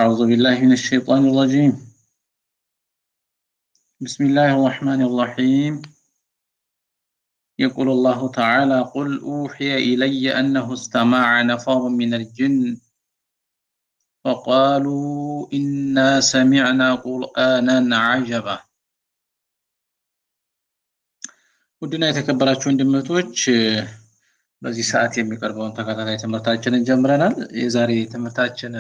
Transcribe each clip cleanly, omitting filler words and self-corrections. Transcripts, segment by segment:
أعوذ بالله من الشيطان الرجيم. بسم الله الرحمن الرحيم. يقول الله تعالى: قل أوحي إلي أنه استمع نفر من الجن فقالوا إنا سمعنا قرآنا عجبا. ودنا يتكبراتشون دمتوች በዚህ ሰዓት የሚቀርበውን ተከታታይ ትምህርታችንን ጀምረናል። የዛሬ ትምህርታችን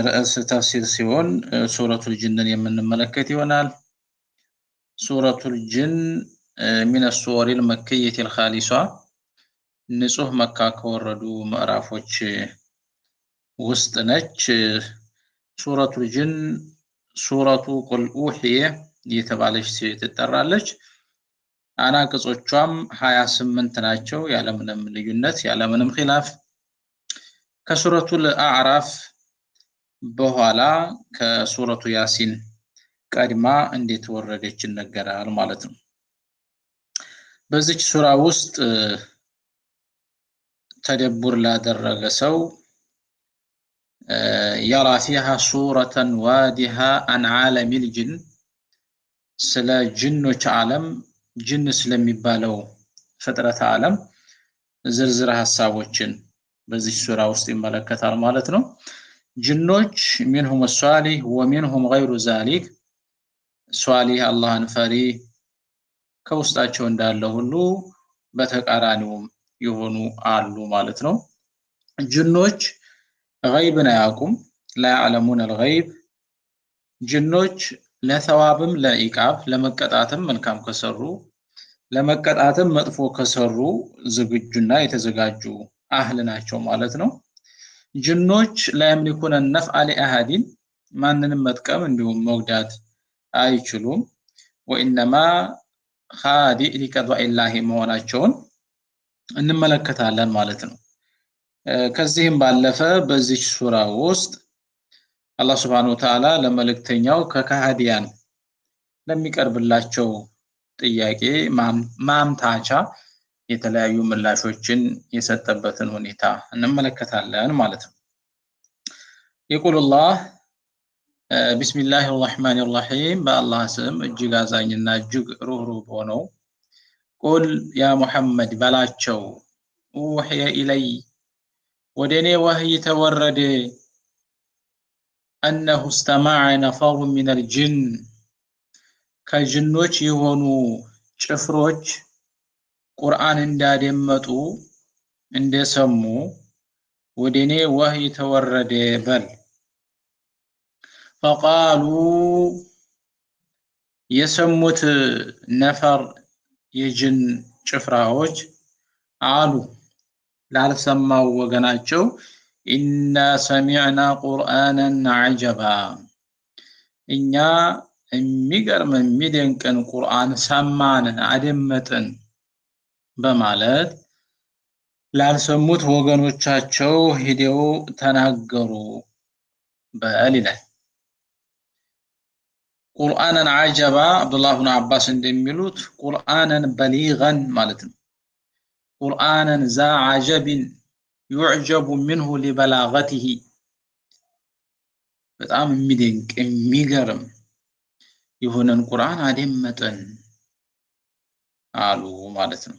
ርዕስ ተፍሲር ሲሆን ሱረቱል ጅንን የምንመለከት ይሆናል። ሱረቱል ጅን من السور المكية الخالصة ንጹህ መካ ከወረዱ ምዕራፎች ውስጥ ነች። ሱረቱል ጅን ሱረቱ ቁል ኡሂየ የተባለች ትጠራለች። አናቅጾቿም 28 ናቸው ያለምንም ልዩነት ያለምንም ኺላፍ። ከሱረቱል አዕራፍ በኋላ ከሱረቱ ያሲን ቀድማ እንዴት ወረደች ይነገራል ማለት ነው። በዚህ ሱራ ውስጥ ተደቡር ላደረገ ሰው يرى فيها صورة واضحة عن عالم الجن ስለ ጅኖች ዓለም ጅን ስለሚባለው ፍጥረት ዓለም ዝርዝር ሐሳቦችን በዚህ ሱራ ውስጥ ይመለከታል ማለት ነው። ጅኖች منهم الصالح ومنهم غير ذلك ሷሊህ አላህን ፈሪ ከውስጣቸው እንዳለ ሁሉ በተቃራኒውም የሆኑ አሉ ማለት ነው። ጅኖች غይብን አያውቁም። لا يعلمون الغيب ጅኖች ለثوابም ለኢቃብ ለመቀጣትም መልካም ከሰሩ ለመቀጣትም መጥፎ ከሰሩ ዝግጁና የተዘጋጁ አህል ናቸው ማለት ነው። ጅኖች لا يملكون النفع لأحد ማንንም መጥቀም እንዲሁም መጉዳት አይችሉም። وإنما خاضع لقضاء الله መሆናቸውን እንመለከታለን ማለት ነው። ከዚህም ባለፈ በዚህ ሱራ ውስጥ አላህ Subhanahu Wa Ta'ala ለመልእክተኛው ከካህዲያን ለሚቀርብላቸው ጥያቄ ማምታቻ የተለያዩ ምላሾችን የሰጠበትን ሁኔታ እንመለከታለን ማለት ነው። يقول الله بسم الله الرحمن الرحيم بالله ስም እጅግ አዛኝና እጅግ ሩህሩህ ሆነው قل يا محمد በላቸው وحي إلي ወደኔ ወህይ ተወረደ أنه استمع نفر من الجن ከጅኖች የሆኑ ጭፍሮች ቁርአን እንዳደመጡ እንደሰሙ ወደኔ ወህይ ተወረደ በል። فقالوا የሰሙት ነፈር የጅን ጭፍራዎች አሉ ላልሰማው ወገናቸው إنا سمعنا قرآنا عجبا እኛ የሚገርም የሚደንቅን ቁርአን ሰማን አደመጥን በማለት ላልሰሙት ወገኖቻቸው ሄደው ተናገሩ በል ይላል። ቁርአንን አጀባ አብዱላህ ኢብኑ አባስ እንደሚሉት ቁርአንን በሊገን ማለት ነው። ቁርአንን ዛ አጀብን يعجب منه لبلاغته በጣም የሚደንቅ የሚገርም የሆነን ቁርአን አደመጠን አሉ ማለት ነው።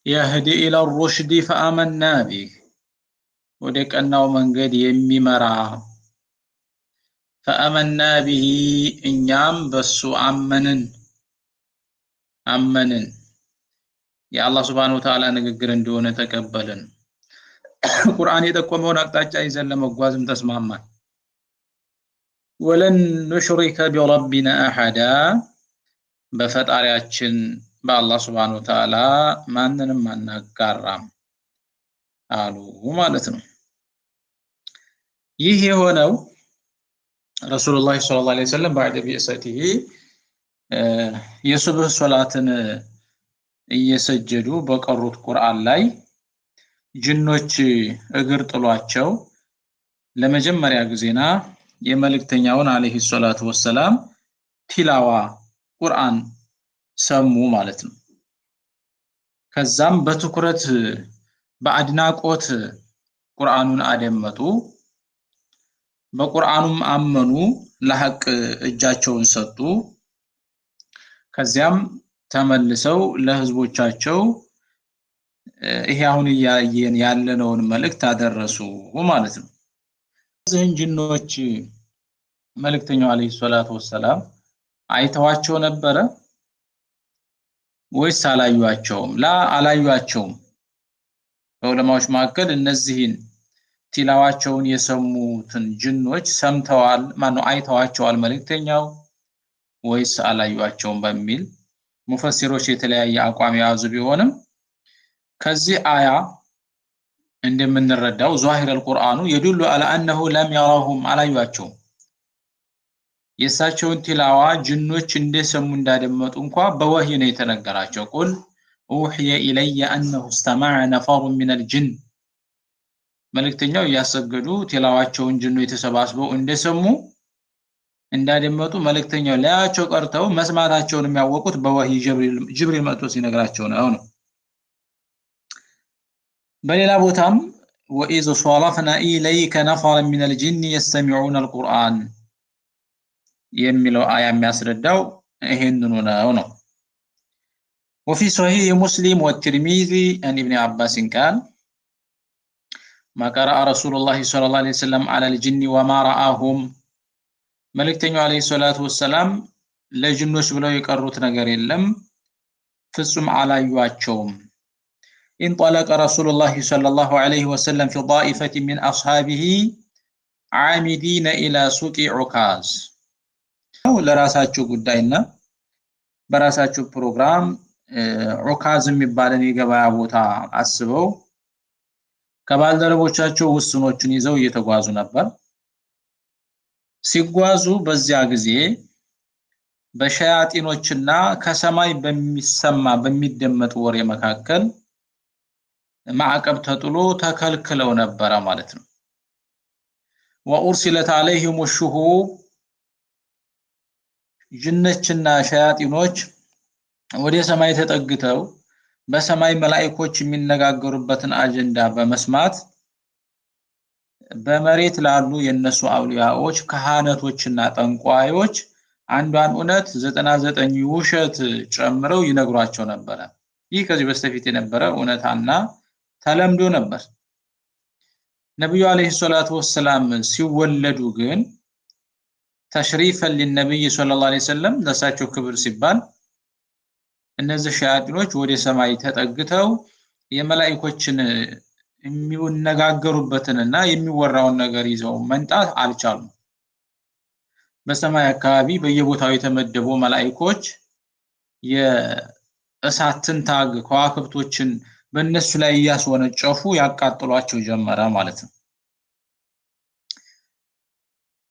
يهدي إلى الرشد فآمنا به ወደ ቀናው መንገድ የሚመራ فآمنا به እኛም በሱ አመንን የአላህ Subhanahu Wa Ta'ala ንግግር እንደሆነ ተቀበልን። ቁርአን የጠቆመውን አቅጣጫ ይዘን ለመጓዝም ተስማማን። ወለን نشرك بربنا احدا በፈጣሪያችን በአላህ Subhanahu Wa Ta'ala ማንንም አናጋራም አሉ ማለት ነው። ይህ የሆነው ረሱላህ ሰለላሁ ዐለይሂ ወሰለም بعد بعثته የሱብህ ሶላትን እየሰጀዱ በቀሩት ቁርአን ላይ ጅኖች እግር ጥሏቸው ለመጀመሪያ ጊዜና የመልእክተኛውን አለይሂ ሰላቱ ወሰለም ቲላዋ ቁርአን ሰሙ ማለት ነው። ከዛም በትኩረት በአድናቆት ቁርአኑን አደመጡ በቁርአኑም አመኑ ለሐቅ እጃቸውን ሰጡ ከዚያም ተመልሰው ለህዝቦቻቸው ይሄ አሁን ያለነውን መልእክት አደረሱ ማለት ነው እዚህን ጅኖች መልእክተኛው አለይሂ ሰላቱ ወሰለም አይተዋቸው ነበረ ወይስ አላዩአቸውም ላ አላዩአቸውም በዑለማዎች መካከል እነዚህን ቲላዋቸውን የሰሙትን ጅኖች ሰምተዋል ማነው አይተዋቸዋል መልእክተኛው ወይስ አላዩአቸውም በሚል ሙፈሲሮች የተለያየ አቋም ያዙ ቢሆንም ከዚህ አያ እንደምንረዳው ዛሂር القرآن يدل على انه لم يراهم አላዩአቸውም የሳቸውን ቲላዋ ጅኖች እንደሰሙ እንዳደመጡ እንኳን በወህይ ነው የተነገራቸው ቁል ኡህየ ኢለየ انه استمع نفر من الجن መልእክተኛው ያሰገዱ ቲላዋቸውን ጅኖ የተሰባስበው እንደሰሙ እንዳደመጡ መልእክተኛው ላያቸው ቀርተው መስማታቸውን የሚያወቁት በወህይ ጅብሪል መጥቶ ሲነግራቸው ነው በሌላ ቦታም وإذ صرفنا إليك نفرا من الجن يستمعون القرآن የሚለው አያ የሚያስረዳው ይሄንኑ ነው وفي صحيح مسلم والترمذي عن ابن عباس قال ما قرأ رسول الله صلى الله عليه وسلم على الجن وما رآهم መልእክተኛው አለይሂ ሰላቱ ወሰለም ለጅኖች ብለው የቀሩት ነገር የለም ፍጹም አላዩአቸውም انطلق رسول الله صلى الله عليه وسلم في طائفة من أصحابه عامدين إلى سوق عكاظ ለራሳቸው ጉዳይና በራሳቸው ፕሮግራም ዑካዝ የሚባልን የገበያ ቦታ አስበው ከባልደረቦቻቸው ውስኖችን ይዘው እየተጓዙ ነበር ሲጓዙ በዚያ ጊዜ በሸያጢኖችና ከሰማይ በሚሰማ በሚደመጥ ወሬ መካከል ማዕቀብ ተጥሎ ተከልክለው ነበር ማለት ነው وأرسلت عليهم الشهوب ጅኖችና ሸያጢኖች ወደ ሰማይ ተጠግተው በሰማይ መላእክቶች የሚነጋገሩበትን አጀንዳ በመስማት በመሬት ላሉ የነሱ አውሊያዎች ካህናቶችና ጠንቋዮች አንዷን እውነት 99 ውሸት ጨምረው ይነግሯቸው ነበር ይህ ከዚህ በስተፊት የነበረ እውነታና ተለምዶ ነበር ነብዩ አለይሂ ሰላቱ ወሰለም ሲወለዱ ግን ተሽሪፈን ለነብዩ ሰለላሁ ዐለይሂ ወሰለም ለሳቸው ክብር ሲባል እነዚህ ሸያጢኖች ወደ ሰማይ ተጠግተው የመላእክቶችን የሚነጋገሩበትንና የሚወራውን ነገር ይዘው መንጣት አልቻሉም በሰማይ አካባቢ በየቦታው የተመደቡ መላእክቶች የእሳትን ታግ ከዋክብቶችን በእነሱ ላይ ያስወነጨፉ ያቃጥሏቸው ጀመረ ማለት ነው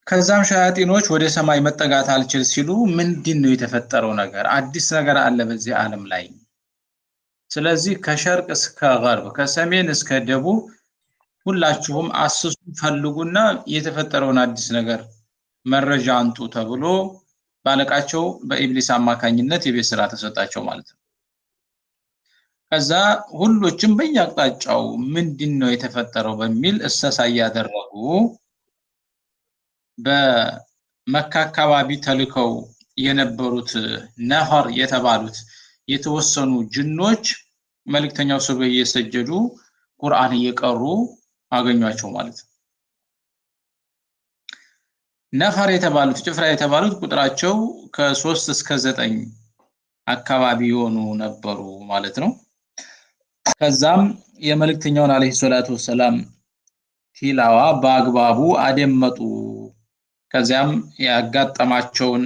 ከዛም ሸያጢኖች ወደ ሰማይ መጠጋት አልችል ሲሉ ምንድነው የተፈጠረው ነገር አዲስ ነገር አለ በዚህ ዓለም ላይ ስለዚህ ከሸርቅ እስከ ገርብ ከሰሜን እስከ ደቡብ ሁላችሁም አስሱ ፈልጉና የተፈጠረውን አዲስ ነገር መረጃ አንጡ ተብሎ ባለቃቸው በኢብሊስ አማካኝነት የቤት ስራ ተሰጣቸው ማለት ነው ከዛ ሁሉችም በየአቅጣጫው ምንድነው የተፈጠረው በሚል እሰሳ ያደረጉ በመካ አካባቢ ተልከው የነበሩት ነፈር የተባሉት የተወሰኑ ጅኖች መልእክተኛው ሰው እየሰጀዱ ቁርአን እየቀሩ አገኟቸው ማለት ነው ነፈር የተባሉት ጭፍራ የተባሉት ቁጥራቸው ከ3 እስከ 9 አካባቢ ሆኑ ነበሩ ማለት ነው ከዛም የመልእክተኛውን አለይሂ ሰላቱ ወሰለም ቲላዋ በአግባቡ አደመጡ ከዚያም ያጋጠማቸውን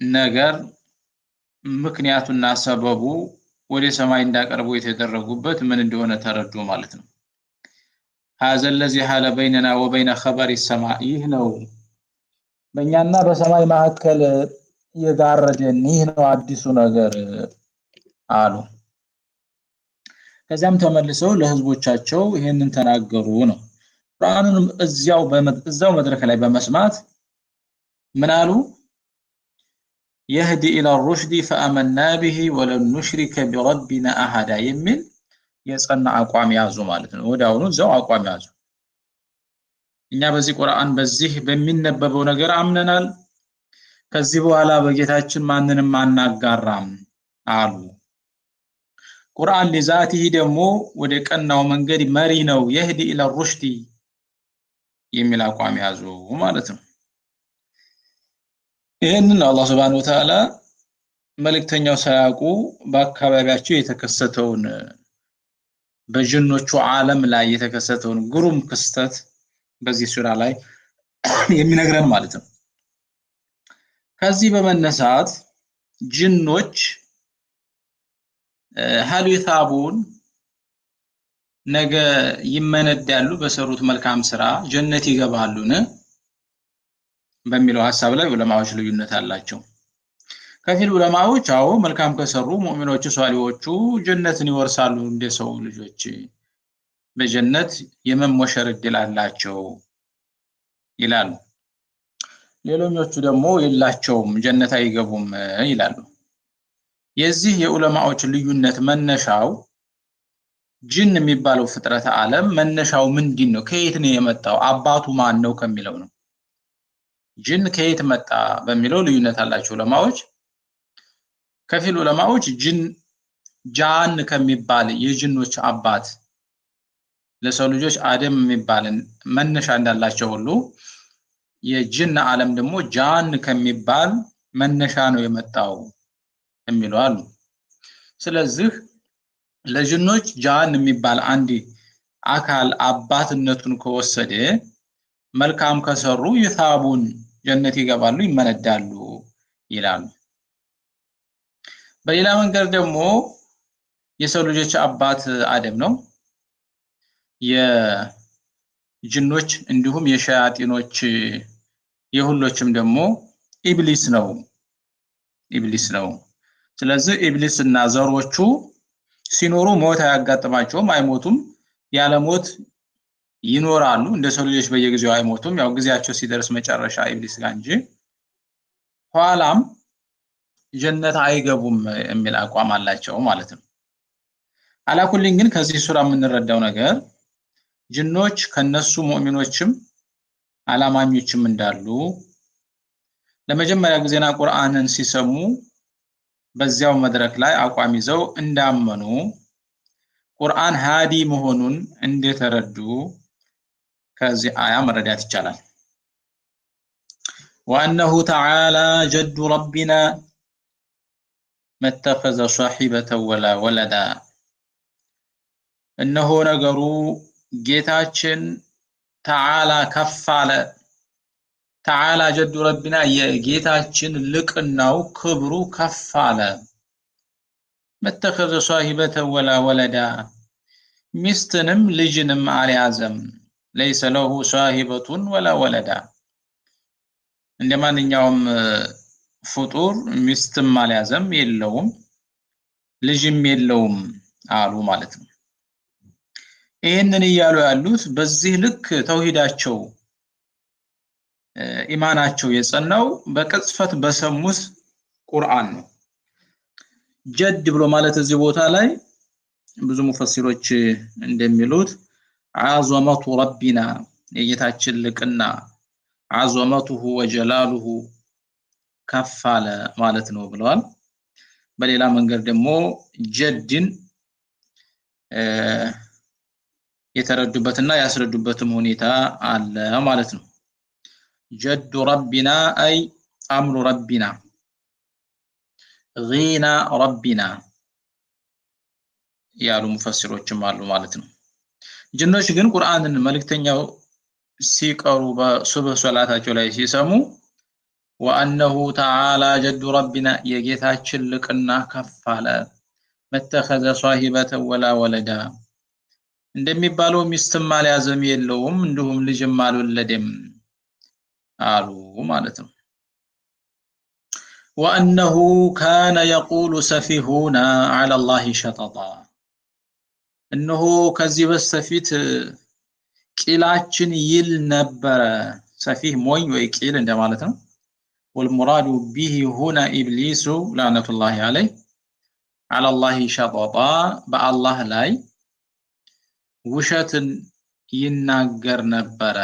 ነገር ምክንያቱና ሰበቡ ወደ ሰማይ እንዳቀርቡ የተደረጉበት ምን እንደሆነ ተረዱ ማለት ነው هذا الذي حال بيننا وبين خبر السماء ይህ ነው በእኛና በሰማይ መካከል የጋረደን ይህ ነው አዲሱ ነገር አሉ ከዚያም ተመልሰው ለህዝቦቻቸው ይሄንን ተናገሩ ነው ቁርአኑን እዛው መድረክ ላይ በመስማት ምን አሉ يهدي الى الرشد فآمنا به ولن نشرك بربنا احد የሚል የጸና አቋም ያዙ ማለት ነው ወዳውኑ እዛው አቋም ያዙ እኛ በዚህ ቁርአን በዚህ በሚነበበው ነገር አምነናል ከዚህ በኋላ በጌታችን ማንንም አናጋራም አሉ ቁርአን ለዛቲህ ደግሞ ወደ ቀናው መንገድ መሪ ነው ይህዲ ኢለ ሩሽዲ የሚል አቋም ያዙ ማለት ነው ይሄንን አላህ Subhanahu Wa Ta'ala መልእክተኛው ሳያውቁ በአካባቢያቸው የተከሰተውን በጅኖቹ ዓለም ላይ የተከሰተውን ግሩም ክስተት በዚህ ሱራ ላይ የሚነግረን ማለት ነው ከዚህ በመነሳት ጅኖች هل يثابون ነገ ይመነዳሉ በሰሩት መልካም ስራ ጀነት ይገባሉን በሚለው ሐሳብ ላይ ዑለማዎች ልዩነት አላቸው ከፊል ዑለማዎች አዎ መልካም ከሰሩ ሙእሚኖቹ ሷሊሆቹ ጀነትን ይወርሳሉ እንደ ሰው ልጆች በጀነት የመሞሸር እድል አላቸው ይላሉ ሌሎኞቹ ደግሞ የላቸውም ጀነት አይገቡም ይላሉ የዚህ የዑለማዎች ልዩነት መነሻው ጅን የሚባለው ፍጥረት ዓለም መነሻው ምንድነው ከየት ነው የመጣው አባቱ ማን ነው ከሚለው ነው ጅን ከየት መጣ በሚለው ልዩነት አላቸው ዑለማዎች ከፊል ዑለማዎች ጅን ጃን ከሚባል የጅኖች አባት ለሰው ልጆች አደም የሚባልን መነሻ እንዳላቸው ሁሉ የጅን ዓለም ደግሞ ጃን ከሚባል መነሻ ነው የመጣው የሚሏሉ ስለዚህ ለጅኖች ጃን የሚባል አንዲ አካል አባትነቱን ከወሰደ መልካም ከሰሩ ይታቡን ጀነት ይገባሉ ይመነዳሉ ይላሉ በሌላ መንገድ ደግሞ የሰው ልጆች አባት አደም ነው የጅኖች እንዲሁም የሸያጢኖች የሁሎችም ደግሞ ኢብሊስ ነው ስለዚህ ኢብሊስና ዘሮቹ ሲኖሩ ሞት ያጋጥማቸውም አይሞቱም ያለ ሞት ይኖራሉ እንደ ሰው ልጆች በየጊዜው አይሞቱም ያው ግዚያቸው ሲደርስ መጨረሻ ኢብሊስ ጋር እንጂ ኋላም ጀነት አይገቡም የሚል አቋም አላቸው ማለት ነው አላኩልኝ ግን ከዚህ ሱራ የምንረዳው ነገር ጅኖች ከነሱ ሙእሚኖችም አላማኞችም እንዳሉ ለመጀመሪያ ጊዜና ቁርአንን ሲሰሙ በዚያው መድረክ ላይ አቋም ይዘው እንዳመኑ ቁርአን ሃዲ መሆኑን እንደተረዱ ከዚህ አያ መረዳት ይቻላል وأنه تعالى جد ربنا ما اتخذ صاحبة ولا ولدا إنه نجرو ጌታችን تعالى ከፋለ تعالى جد ربنا የጌታችን ልቅናው ክብሩ ከፋለ ما اتخذ صاحبة ولا ولدا ሚስትንም ልጅንም አልያዘም ليس له صاحبة ولا ولدا እንደማንኛውም ፍጡር ሚስትም አልያዘም የለውም ልጅም የለውም አሉ ማለት ነው ይሄንን ይያሉ ያሉት በዚህ ልክ ተውሂዳቸው ኢማናቸው የጸናው በቅጽፈት በሰሙት ቁርአን ነው ጀድ ብሎ ማለት እዚህ ቦታ ላይ ብዙ ሙፈሲሮች እንደሚሉት عظمة ربنا የጌታችን ልቅና عظمته وجلاله ከፋለ ማለት ነው ብለዋል በሌላ መንገድ ደግሞ ጀድን የተረዱበትና ያስረዱበትም ሁኔታ አለ ማለት ነው جد ربنا أي أمر ربنا غنى ربنا ያሉ ሙፈሲሮችም አሉ ማለት ነው ጅኖች ግን ቁርአንን መልእክተኛው ሲቀሩ በሱብህ ሶላታቸው ላይ ሲሰሙ وأنه تعالى جد ربنا የጌታችን ልቅና ከፋለ መተኸዘ صاحبة ولا ولدا እንደሚባለው ሚስትም አልያዘም የለውም እንዲሁም ልጅም አልወለደም አሉ ማለት ነው وأنه كان يقول سفيهنا على الله شططا እነሆ ከዚህ በስተፊት ቂላችን ይል ነበር ሰፊህ ሞኝ ወይ ቂል እንደማለት ነው والمراد به هنا إبليس لعنة الله عليه على الله شططا بالله ላይ ውሸትን ይናገር ነበር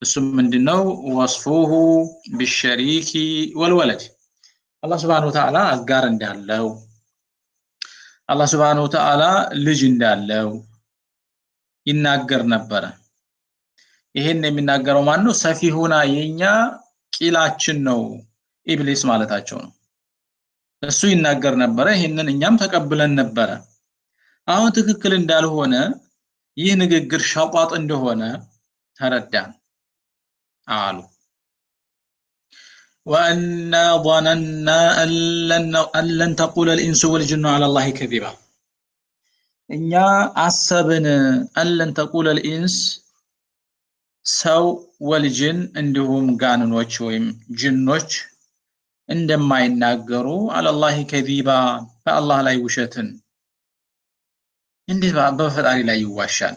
እሱም ምንድነው ወስፉሁ بالشريك والولد አላህ Subhanahu Wa Ta'ala አጋር እንዳለው አላህ Subhanahu Wa Ta'ala ልጅ እንዳለው ይናገር ነበር ይሄን የሚናገረው ማን ነው ሰፊሁና የኛ ቂላችን ነው ኢብሊስ ማለታቸው ነው እሱ ይናገር ነበር ይሄንን እኛም ተቀብለን ነበር አሁን ትክክል እንዳልሆነ ይህ ንግግር ሸቋጥ እንደሆነ ተረዳን አሉ وأنا ظننا أن لن تقول الإنس والجن على الله كذبا እኛ አሰብን أن لن تقول الإنس ሰው ወልጅን እንዲሁም ጋንኖች ወይም ጅኖች እንደማይናገሩ አላህ ከዚባ በአላህ ላይ ውሸትን እንዴት በፈጣሪ ላይ ይዋሻል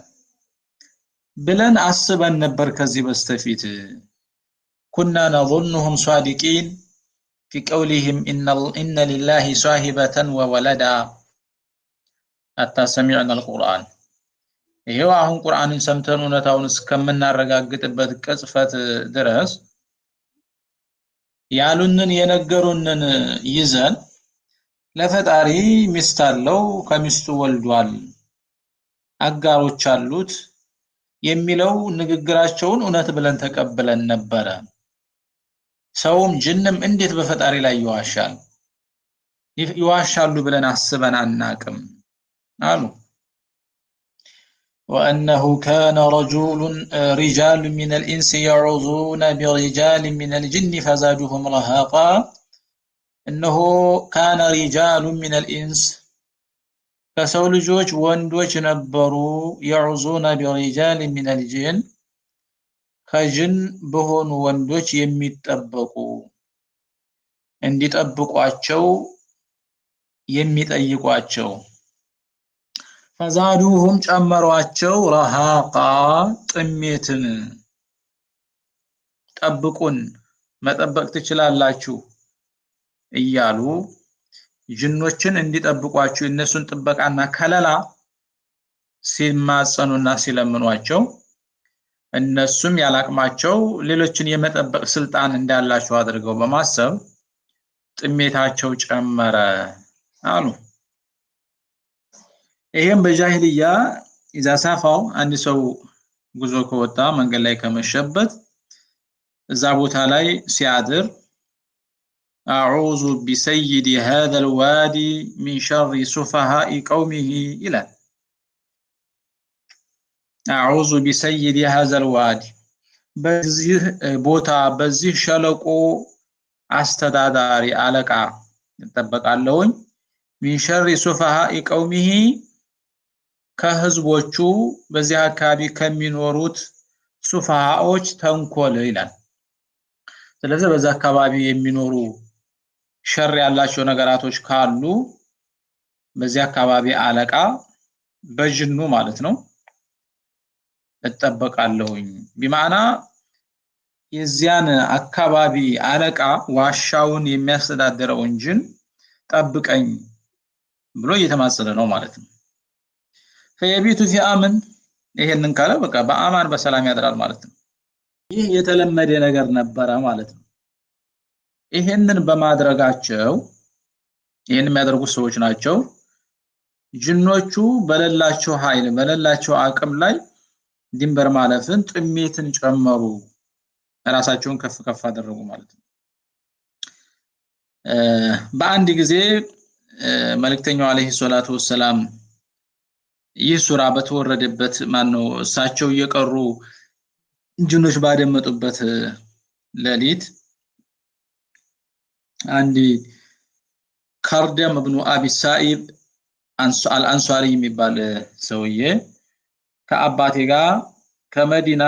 ብለን አስበን ነበር ከዚህ በስተፊት كنا نظنهم صادقين في قولهم إن لله صاحبة وولدا حتى سمعنا القرآن ይሄው አሁን ቁርአንን ሰምተን እውነታውን እስከምናረጋግጥበት ቅጽበት ድረስ ያሉንን የነገሩንን ይዘን ለፈጣሪ ሚስት አለው ከሚስቱ ወልዷል አጋሮች አሉት የሚለው ንግግራቸውን እውነት ብለን ተቀበለን ነበር ሰውም ጅንም እንዴት በፈጣሪ ላይ ይዋሻሉ ብለን አስበን አናቅም አሉ وأنه كان رجال من الإنس يعوذون برجال من الجن فزادوهم رهقا إنه كان رجال من الإنس فسول جوج وندوج نبروا يعوذون برجال من الجن ከጅን በሆኑ ወንዶች የሚጠበቁ እንዲጠብቋቸው የሚጠይቋቸው فزادوهم ጨመሯቸው ረሃቃ ጥሜትን ጠብቁን መጠበቅ ትችላላችሁ እያሉ ጅኖችን እንዲጠብቋቸው እነሱን ጥበቃና ከለላ ሲማጸኑና ሲለምኗቸው እነሱም ያላቅማቸው ሌሎችን የመጠበቅ ስልጣን እንዳላቸው አድርገው በማሰብ ጥሜታቸው ጨመረ አሉ ይሄም በጃሂልያ ኢዛ ሳፋው አንድ ሰው ጉዞ ከወጣ መንገድ ላይ ከመሸበት እዛ ቦታ ላይ ሲያድር أعوذ بسيد هذا الوادي من شر سفهاء قومه إلى أعوذ بسيد هذا الوادي በዚህ ቦታ በዚህ ሸለቆ አስተዳዳሪ አለቃ ተጠበቃለሁኝ من شر سفهاء قومه ከህዝቦቹ በዚህ አካባቢ ከሚኖሩት ሱፋሃዎች ተንኮል ይላል ስለዚህ በዛ አካባቢ የሚኖሩ ሸር ያላቸው ነገራቶች ካሉ በዚህ አካባቢ አለቃ በጅኑ ማለት ነው ተጠበቃለሁኝ በማዕና የዚያን አካባቢ አለቃ ዋሻውን የሚያስተዳድረው ጅን ጠብቀኝ ብሎ እየተማጸነ ነው ማለት ነው فيبيت في امن ይሄንን ካለ በቃ በአማን በሰላም ያድራል ማለት ነው ይህ የተለመደ ነገር ነበር ማለት ነው ይሄንን በማድረጋቸው ይሄን የሚያደርጉ ሰዎች ናቸው ጅኖቹ በለላቸው ኃይል በለላቸው አቅም ላይ ድንበር ማለፍን ጥሜትን ጨመሩ ራሳቸውን ከፍ ከፍ አደረጉ ማለት ነው በአንድ ጊዜ መልእክተኛው አለይሂ ሰላቱ ወሰለም ይህ ሱራ በተወረደበት ማነው እሳቸው እየቀሩ ጅኖች ባደመጡበት ለሊት አንዲ ካርደም ኢብኑ አቢ ሳኢብ አልአንሳሪ የሚባል ሰውዬ ከአባቴ ጋር ከመዲና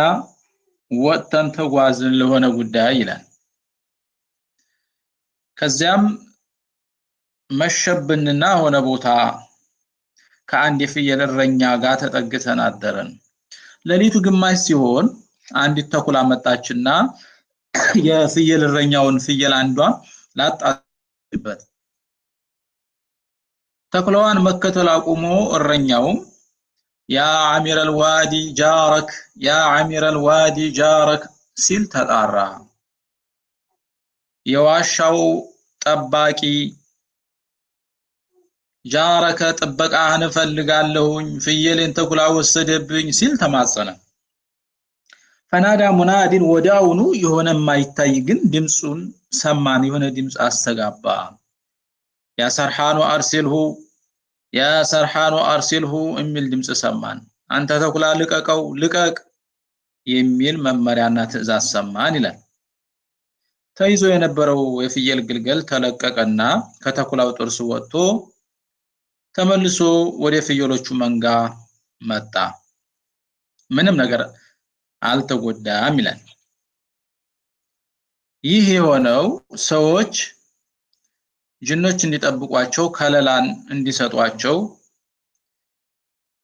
ወጥተን ተጓዝን ለሆነ ጉዳይ ይላል ከዚያም መሸብንና ሆነ ቦታ ከአንድ የፍየል እረኛ ጋር ተጠግተን አደረን ለሊቱ ግማሽ ሲሆን አንዲት ተኩላ መጣችና የፍየል እረኛውን ፍየል አንዷ ላጣበት ተኩላዋን መከተል አቁሞ እረኛው ያ አሚር الوادي جارك يا عامر الوادي جارك ሲል ተጣራ። የዋሻው ጠባቂ ጃረከ ጥበቃህን እፈልጋለሁኝ ፍየሌን ተኩላ ወሰደብኝ ሲል ተማጸነ። ፈናዳ ሙናዲን ወዲያውኑ የሆነ የማይታይ ግን ድምጹን ሰማን። የሆነ ድምጽ አስተጋባ። ያ ሰርሓኑ አርሲልሁ የሚል ድምጽ ሰማን። አንተ ተኩላ ልቀቀው ልቀቅ የሚል መመሪያና ትዕዛዝ ሰማን ይላል። ተይዞ የነበረው የፍየል ግልገል ተለቀቀና ከተኩላው ጥርስ ወጥቶ ተመልሶ ወደ ፍየሎቹ መንጋ መጣ። ምንም ነገር አልተጎዳም ይላል። ይህ የሆነው ሰዎች ጅኖች እንዲጠብቋቸው ከለላን እንዲሰጧቸው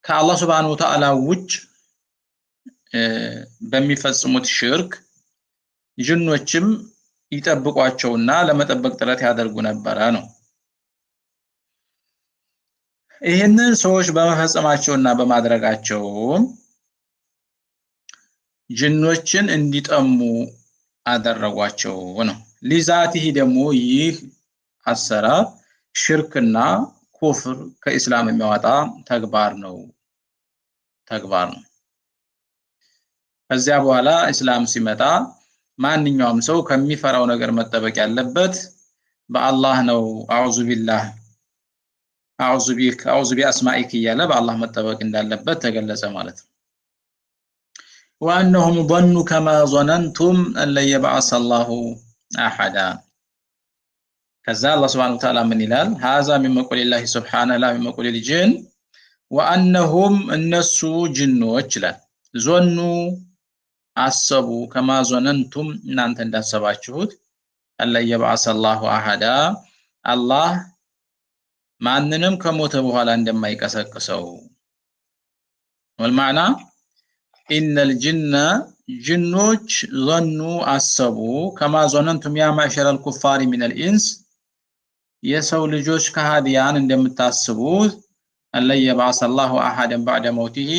ከአላህ Subhanahu Wa Ta'ala ውጭ በሚፈጽሙት ሽርክ ጅኖችም ይጠብቋቸውና ለመጠበቅ ጥረት ያደርጉ ነበር ነው። ይሄንን ሰዎች በመፈጸማቸውና በማድረጋቸው ጅኖችን እንዲጠሙ አደረጓቸው ነው። ሊዛቲሂ ደግሞ ይህ አሰራር ሽርክና ኩፍር ከኢስላም የሚያወጣ ተግባር ነው። ከዚያ በኋላ እስላም ሲመጣ ማንኛውም ሰው ከሚፈራው ነገር መጠበቅ ያለበት በአላህ ነው። አዑዙ ቢላህ አዑዙ ቢክ አዑዙ ቢአስማኢክ እያለ በአላህ መጠበቅ እንዳለበት ተገለጸ ማለት ነው። وأنهم ظنوا كما ظننتم أن لن يبعث الله أحدا كذا الله سبحانه وتعالى من إلال هذا من مقول الله سبحانه لا من مقول الجن وأنهم النسو جنوች ظنوا አሰቡ كما ظننتم እናንተ እንዳሰባችሁት أن لن يبعث الله أحدا አላህ ማንንም ከሞተ በኋላ እንደማይቀሰቅሰው والمعنى إن الجن جنوች ظنوا أسبوا كما ظننتم يا معشر الكفار من الإنس የሰው ልጆች ከሃዲያን እንደምታስቡት أن يبعث الله أحدا بعد موته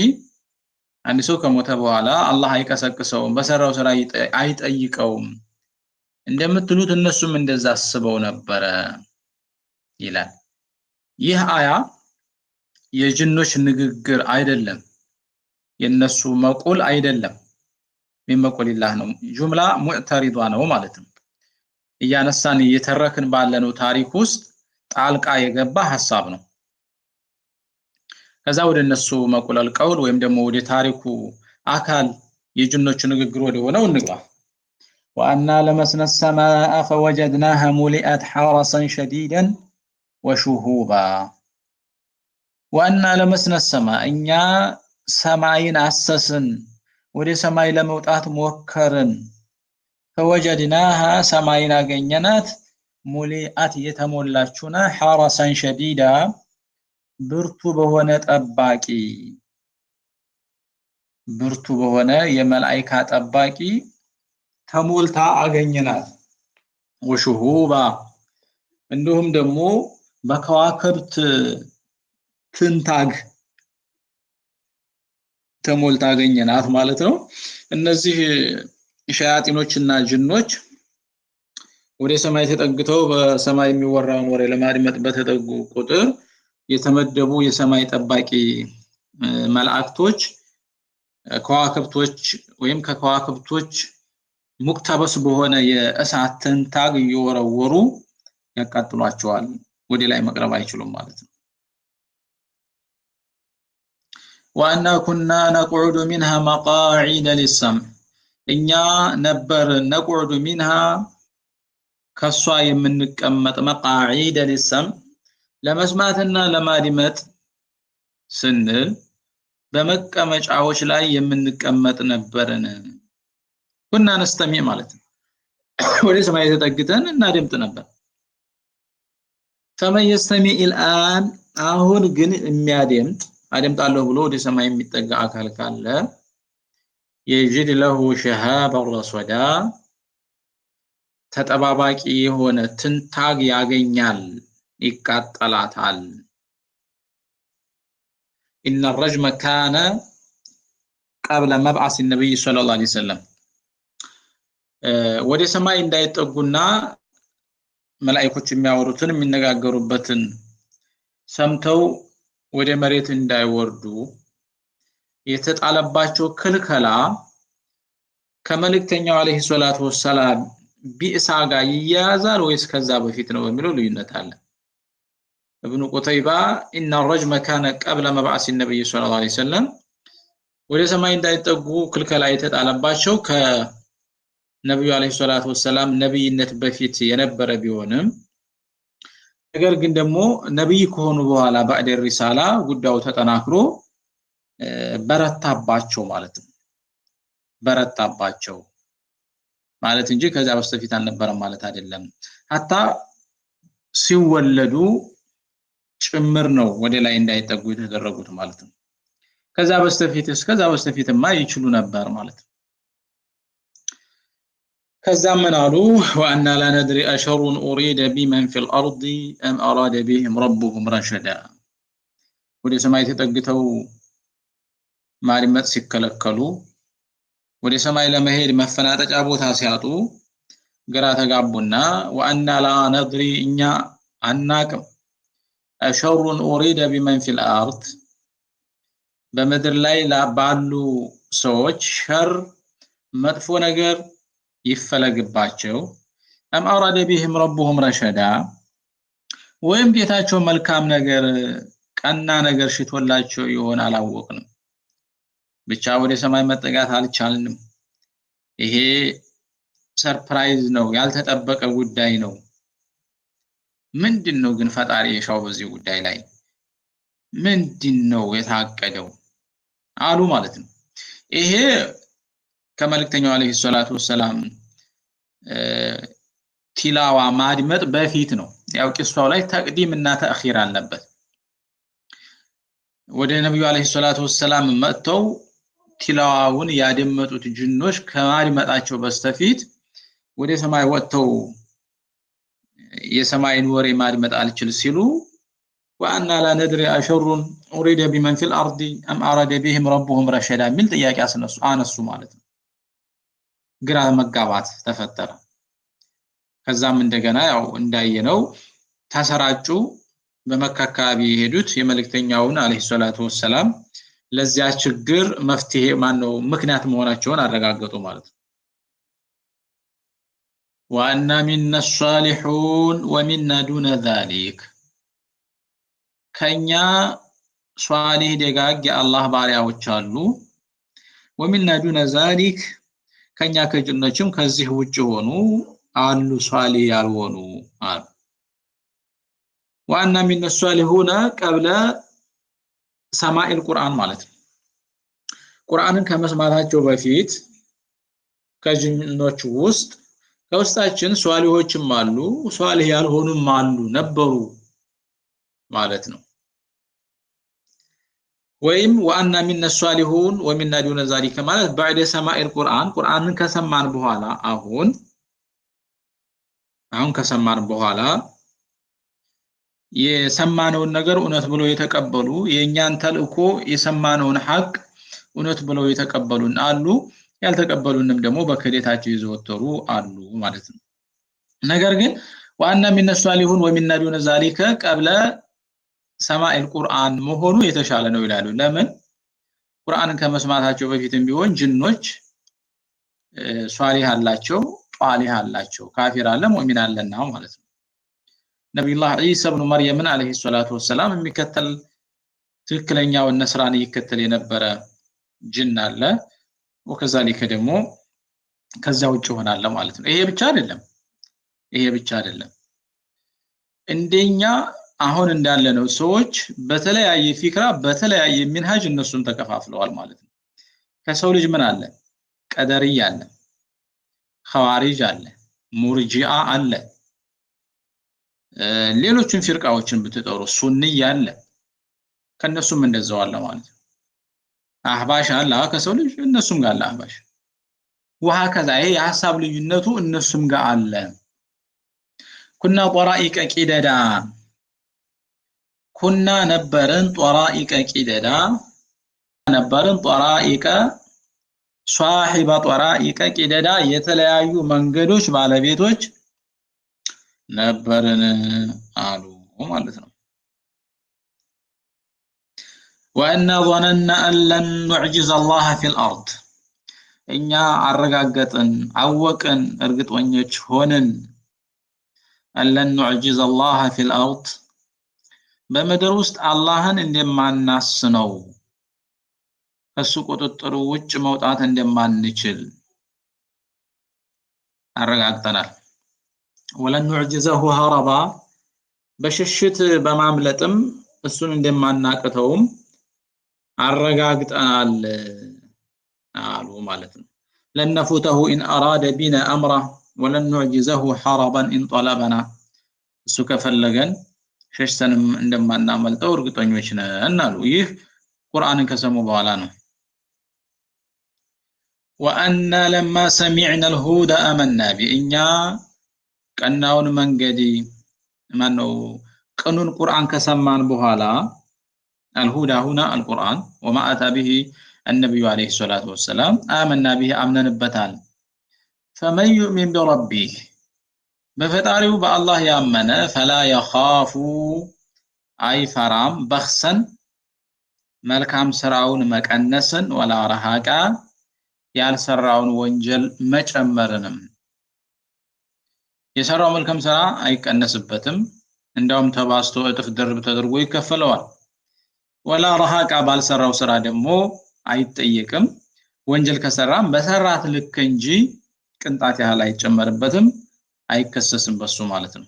አንድ ሰው ከሞተ በኋላ አላህ አይቀሰቅሰውም በሰራው ስራ አይጠይቀውም እንደምትሉት እነሱም እንደዛ አስበው ነበር ይላል። ይህ አያ የጅኖች ንግግር አይደለም፣ የነሱ መቁል አይደለም፣ ሚመቁልላህ ነው። ጁምላ ሙዕተሪዷ ነው ማለት ነው። እያነሳን እየተረክን ባለነው ታሪክ ውስጥ ጣልቃ የገባ ሐሳብ ነው። ከዛ ወደ እነሱ መቁለል ቀውል ወይም ደግሞ ወደ ታሪኩ አካል የጅኖች ንግግር ወደ ሆነው እንግባ። وأنا لمسنا السماء فوجدناها ملئت حرسا شديدا وشهوبا وأنا لمسنا السماء እኛ ሰማይን አሰስን ወደ ሰማይ ለመውጣት ሞከርን فوجدناها ሰማይን አገኘናት ሙሊአት የተሞላችና حرسا شديدا ብርቱ በሆነ ጠባቂ ብርቱ በሆነ የመላእክት ጠባቂ ተሞልታ አገኘናት ወሽሁባ እንዲሁም ደግሞ በከዋክብት ትንታግ ተሞልታ አገኘናት ማለት ነው። እነዚህ ሸያጢኖችና ጅኖች ወደ ሰማይ ተጠግተው በሰማይ የሚወራውን ወሬ ለማድመጥ በተጠጉ ቁጥር የተመደቡ የሰማይ ጠባቂ መላእክቶች ከዋክብቶች ወይም ከከዋክብቶች ሙክተበስ በሆነ የእሳት ትንታግ እየወረወሩ ያቃጥሏቸዋል። ወደ ላይ መቅረብ አይችሉም ማለት ነው። وأنا كنا نقعد منها مقاعد للسمع እኛ ነበር نقعد منها ከሷ የምንቀመጥ መቃዒድ للسمع ለመስማትና ለማድመጥ ስንል በመቀመጫዎች ላይ የምንቀመጥ ነበርን። ኩና ነስተሚ ማለት ነው። ወደ ሰማይ ተጠግተን እናደምጥ ነበር። فمن يستمع الآن አሁን ግን የሚያደምጥ አደምጣለሁ ብሎ ወደ ሰማይ የሚጠጋ አካል ካለ يجد له شهابا رصدا ተጠባባቂ የሆነ ትንታግ ያገኛል ይቃጠላታል። إن الرجم كان قبل مبعث النبي صلى الله عليه وسلم ወደ ሰማይ እንዳይጠጉና መላእክቶች የሚያወሩትን የሚነጋገሩበትን ሰምተው ወደ መሬት እንዳይወርዱ የተጣለባቸው ክልከላ ከመልእክተኛው አለይሂ ሰላቱ ወሰላም ቢእሳ ጋር ይያዛል ወይስ ከዛ በፊት ነው የሚለው ልዩነት አለ። ابن قتيبة إن الرجم كان قبل مبعث النبي صلى الله عليه وسلم ወደ ሰማይ እንዳይጠጉ ክልከላ የተጣለባቸው ከነብዩ አለይሂ ሰላቱ ወሰላም ነብይነት በፊት የነበረ ቢሆንም ነገር ግን ደግሞ ነብይ ከሆኑ በኋላ بعد الرسالة ጉዳዩ ተጠናክሮ በረታባቸው ማለት ነው። በረታባቸው ማለት እንጂ ከዛ በስተፊት አልነበረም ማለት አይደለም። hatta ሲወለዱ ጭምር ነው ወደ ላይ እንዳይጠጉ የተደረጉት ማለት ነው። ከዛ በስተፊትማ ይችሉ ነበር ማለት ነው። ከዛ ምን አሉ وأن لا ندري أشر أريد بمن في الأرض أم أراد بهم ربهم رشدا ወደ ሰማይ ተጠግተው ማሪመት ሲከለከሉ ወደ ሰማይ ለመሄድ መፈናጠጫ ቦታ ሲያጡ ግራ ተጋቡና وأن لا ندري እኛ አናቅም أشر أريد بمن في الأرض በመድር ላይ ባሉ ሰዎች ሸር መጥፎ ነገር ይፈለግባቸው أم أراد بهم ربهم رشدا ወይም ጌታቸው መልካም ነገር ቀና ነገር ሽቶላቸው ይሆን አላወቅንም። ብቻ ወደ ሰማይ መጠጋት አልቻልንም። ይሄ ሰርፕራይዝ ነው፣ ያልተጠበቀ ጉዳይ ነው። ምንድነው ግን ፈጣሪ የሻው በዚህ ጉዳይ ላይ ምንድነው የታቀደው አሉ ማለት ነው። ይሄ ከመልእክተኛው አለይሂ ሰላቱ ወሰላም ቲላዋ ማድመጥ በፊት ነው። ያው ቂሷው ላይ ተቅዲም እና ተአኺር አለበት። ወደ ነብዩ አለይሂ ሰላቱ ወሰላም መጥተው ቲላዋውን ያደመጡት ጅኖች ከማድመጣቸው በስተፊት ወደ ሰማይ ወጥተው የሰማይን ወሬ ማድመጥ አልችል ሲሉ وأن لا ندري أشر أريد بمن في الأرض أم أراد بهم ربهم رشدا من ጥያቄ አነሱ ማለት ነው። ግራ መጋባት ተፈጠረ። ከዛም እንደገና ያው እንዳየነው ተሰራጩ። በመካ አካባቢ የሄዱት የመልእክተኛውን አለይሂ ሰላቱ ወሰላም ለዚያ ችግር መፍትሄ ማነው ምክንያት መሆናቸውን አረጋገጡ ማለት ነው። وأن منا الصالحون ومنا دون ذلك ከኛ ሷሊህ ደጋግ የአላህ ባሪያዎች አሉ። ومنا دون ذلك ከኛ ከጅኖችም ከዚህ ውጭ ሆኑ አሉ ሷሊህ ያልሆኑ አሉ። وأن منا الصالحون قبل سماع القرآن ማለት ነው። ቁርአንን ከመስማታቸው በፊት ከጅኖች ውስጥ ከውስጣችን ሷሊሆችም አሉ ሷሊህ ያልሆኑም አሉ ነበሩ ማለት ነው። ወይም وأن منا الصالحون ومنا دون ذلك ማለት بعد سماع القرآن ቁርአንን ከሰማን በኋላ አሁን ከሰማን በኋላ የሰማነውን ነገር እውነት ብለው የተቀበሉ የኛን ተልእኮ የሰማነውን ሐቅ እውነት ብለው የተቀበሉን አሉ ያልተቀበሉንም ደግሞ በከዴታቸው ይዘወተሩ አሉ ማለት ነው። ነገር ግን وأن منا الصالحون ومنا دون ذلك قبل سماع القرآن መሆኑ የተሻለ ነው ይላሉ። ለምን ቁርአንን ከመስማታቸው በፊትም ቢሆን ጅኖች ሷሊህ አላቸው ጧሊህ አላቸው ካፊር አለ ሙእሚን አለና ማለት ነው። ነብዩላህ ኢሳ ኢብኑ መርየምን አለይሂ ሰላቱ ወሰላም የሚከተል ትክክለኛው ነስራኒ ይከተል የነበረ ጅን አለ ወከዛሊከ ደግሞ ከዛ ውጭ ሆናለ ማለት ነው። ይሄ ብቻ አይደለም እንደኛ አሁን እንዳለነው ሰዎች በተለያየ ፊክራ በተለያየ ሚንሃጅ እነሱም ተከፋፍለዋል ማለት ነው። ከሰው ልጅ ምን አለ ቀደርያ አለ ኸዋሪጅ አለ ሙርጂአ አለ ሌሎችን ፍርቃዎችን ብትጠሩ ሱንኒ አለ ከነሱም እንደዛው አለ ማለት ነው። አህባሽ አለ ከሰው ልጅ እነሱም ጋር አለ አህባሽ ወሃከዛ ይሄ የሐሳብ ልዩነቱ እነሱም ጋር አለ። ኩና ጦራኢቀ ቂደዳ ኩና ነበርን ጦራኢቀ ቂደዳ ነበርን ጦራኢቀ ሷሂበ ጠራኢቀ ቂደዳ የተለያዩ መንገዶች ባለቤቶች ነበርን አሉ ማለት ነው። وأنا ظننا أن لن نعجز الله في الأرض እኛ አረጋገጥን አወቅን እርግጠኞች ሆነን أن لن نعجز الله في الأرض በምድር ውስጥ አላህን እንደማናስነው ከሱ ቁጥጥር ውጭ መውጣት እንደማንችል አረጋግጠናል። ولن نعجزه هربا በሽሽት በማምለጥም እሱን እንደማናቀተውም አረጋግጠናል አሉ ማለት ነው። لن نفوته إن أراد بنا أمره ولن نعجزه هربا إن طلبنا እሱ ከፈለገን ሸሽተንም እንደማናመልጠው እርግጠኞች ነን አሉ። ይህ ቁርአንን ከሰሙ በኋላ ነው። وأنا لما سمعنا الهدى آمنا به እኛ ቀናውን መንገድ ማነው ቀኑን ቁርአን ከሰማን በኋላ الهدى هنا القرآن وما أتى به النبي عليه الصلاة والسلام آمنا به أمنا بتال فمن يؤمن بربه بفتاريو بالله يأمنا فلا يخاف أي فرام بخسا ملكام سراون مكنسا ولا رهاكا يال سراون وانجل مجمرنم يسراو ملكام سرا أي كنسبتم عندهم تباستو اتف درب تدربو يكفلوال ولا رهاكا بالسراو سرا دمو አይጠየቅም ወንጀል ከሰራም በሰራት ልክ እንጂ ቅንጣት ያህል አይጨመርበትም አይከሰስም በሱ ማለት ነው።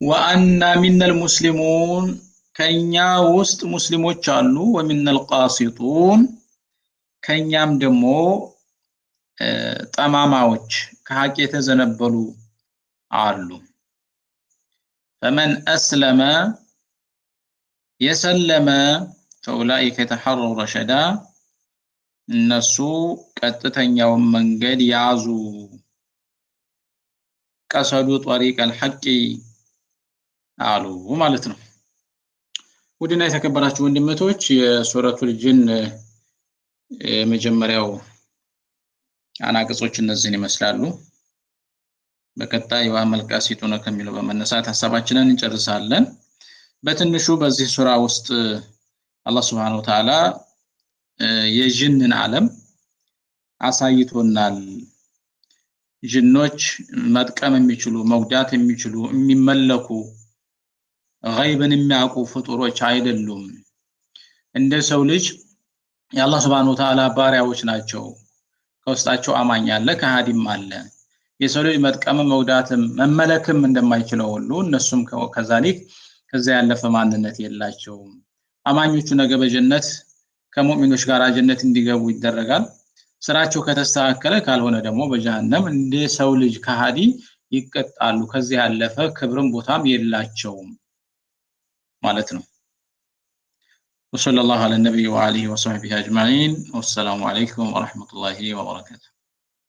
وأنا من المسلمون ከኛ ውስጥ ሙስሊሞች አሉ ومن القاسطون ከኛም ደግሞ ጠማማዎች ከሐቅ የተዘነበሉ አሉ። فمن أسلم يسلم فأولئك يتحروا رشدا እነሱ ቀጥተኛውን መንገድ ያዙ ቀሰዱ طريق الحق አሉ ማለት ነው። ወደና የተከበራችሁ ወንድሞች የሱረቱል ጂን የመጀመሪያው አናቅጾች እነዚህን ይመስላሉ። በቀጣይ ወአመልቃሲቱን ከሚለው በመነሳት ሐሳባችንን እንጨርሳለን። በትንሹ በዚህ ሱራ ውስጥ አላህ Subhanahu Wa Ta'ala የጂንን ዓለም አሳይቶናል። ጂኖች መጥቀም የሚችሉ መጉዳት የሚችሉ የሚመለኩ غይብን የሚያውቁ ፍጡሮች አይደሉም። እንደ ሰው ልጅ የአላህ Subhanahu Wa Ta'ala ባሪያዎች ናቸው። ከውስጣቸው አማኝ አለ ከሃዲም አለ። የሰው ልጅ መጥቀም መጉዳትም መመለክም እንደማይችለው ሁሉ እነሱም ከዛሊክ ከዛ ያለፈ ማንነት የላቸውም። አማኞቹ ነገ በጀነት ከሙእሚኖች ጋር ጀነት እንዲገቡ ይደረጋል። ስራቸው ከተስተካከለ ካልሆነ ደግሞ በጀሃነም እንደ ሰው ልጅ ከሃዲ ይቀጣሉ። ከዚህ ያለፈ ክብርም ቦታም የላቸውም ማለት ነው። وصلى الله على النبي وعليه وصحبه أجمعين والسلام عليكم ورحمة الله وبركاته.